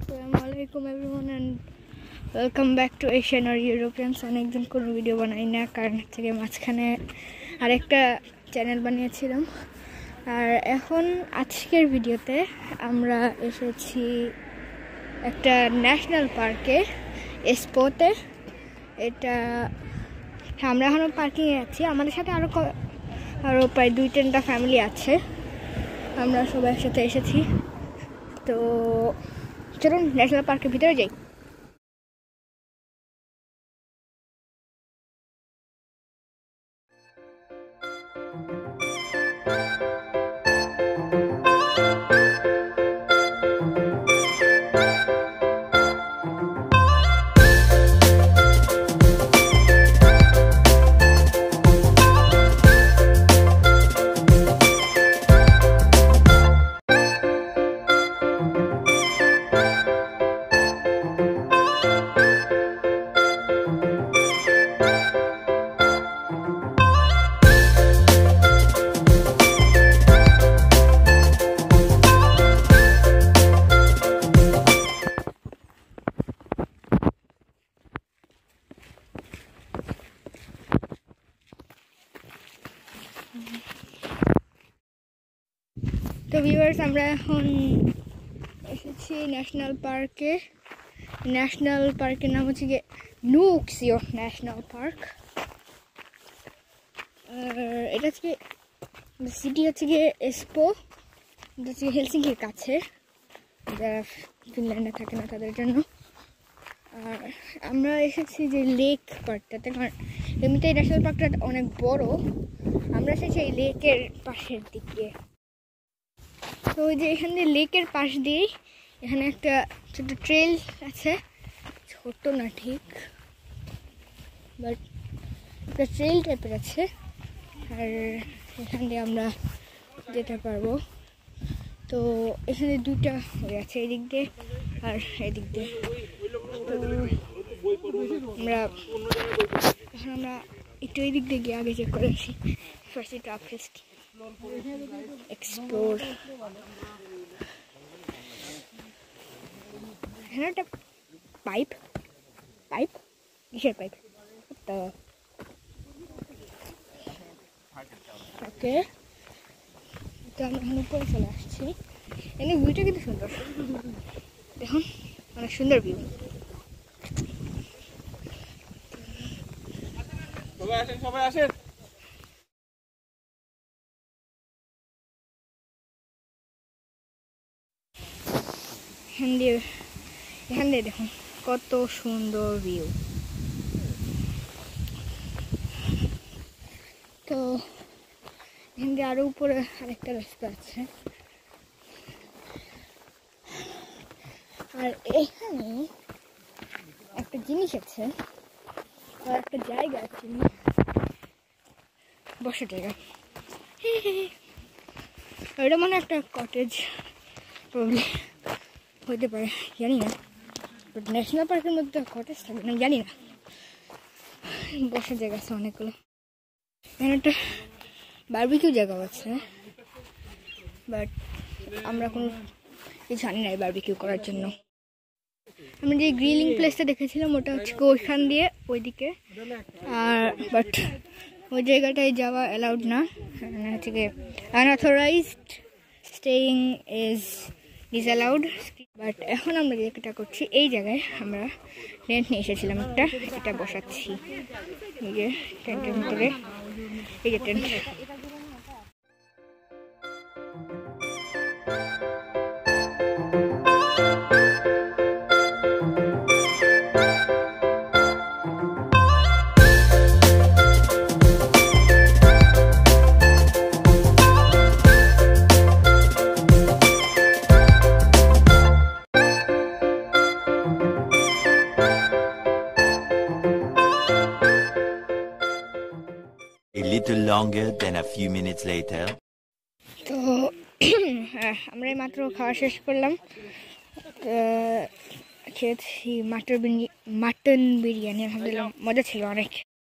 Assalamualaikum everyone and welcome back to Asian or European অনেকদিন কোনো video বানাই না কারণ থেকে মাঝখানে আরেকটা চ্যানেল বানিয়েছিলাম আর এখন আজকের ভিডিওতে আমরা এসেছি একটা ন্যাশনাল পার্কে এসপোতে এটা আমরা এখন পার্কিং এ আছি আমাদের সাথে আরো প্রায় 2-3টা ফ্যামিলি আছে আমরা সবাই একসাথে এসেছি তো চলুন ন্যাশনাল পার্কের ভিতরে যাই তো ভিউয়ার্স আমরা এখন এসেছি ন্যাশনাল পার্কের নাম হচ্ছে গিয়ে নুক্সিও ন্যাশনাল পার্ক আর এটা হচ্ছে সিটি হচ্ছে গিয়ে এসপো এটা হচ্ছে হেলসিঙ্কির কাছে যারা ফিনল্যান্ডে থাকে না তাদের জন্য আর আমরা এসেছি যে লেক পার্কটাতে কারণ এমনিতেই ন্যাশনাল পার্কটা অনেক বড় আমরা এসেছি এই লেকের পাশের দিকে তো ওই যে এখানে লেকের পাশ দিয়েই এখানে একটা ছোট ট্রেল আছে ছোট না ঠিক বাট একটা ট্রেল টাইপের আছে আর এখান দিয়ে আমরা যেতে পারবো তো এখানে দুটা হয়ে আছে এদিক দিয়ে আর এদিক দিয়ে তো আমরা একটু এই দিক দিয়ে গিয়ে আগে চেক করে আসি ফার্স্ট এটা ফার্স্ট এক্সপ্লোর এখানে একটা পাইপ কিসের পাইপ তো ওকে তো আমরা এখন উপরে চলে আসছি এখানে ভিউটা কিন্তু সুন্দর দেখুন অনেক সুন্দর ভিউ সবাই আসেন এখান দিয়ে দেখুন কত সুন্দর ভিউ তো এখান দিয়ে আরো উপরে আরেকটা রাস্তা আছে আর এখানে একটা জিনিস আছে আর একটা জায়গা আছে বসার জায়গা ওইটা মানে একটা কটেজ প্রবলেম হইতে পারে জানি না বাট ন্যাশনাল পার্কের মধ্যে কটেজ থাকবে না জানি না বসার জায়গা আছে অনেকগুলো এখানে একটা বারবিকিউ জায়গাও আছে বাট আমরা কোনো কিছু জানি না বারবিকিউ করার জন্য আমরা যে গ্রিলিং প্লেসটা দেখেছিলাম ওটা হচ্ছে ওইখান দিয়ে ওইদিকে আর বাট ওই জায়গাটায় যাওয়া অ্যালাউড না হচ্ছে গিয়ে আনঅথরাইজড স্টেইং ইজ ডিসঅ্যালাউড বাট এখন আমরা যেটা করছি এই জায়গায় আমরা টেন্ট নিয়ে এসেছিলাম এটা বসাচ্ছি এই যে টেন্টের ভিতরে এই যে tent A little longer than a few minutes later. তো আমরা মাত্র খাওয়া শেষ করলাম খেয়েছি মাটন বিরিয়ানি আলহামদুলিল্লাহ মজা ছিল অনেক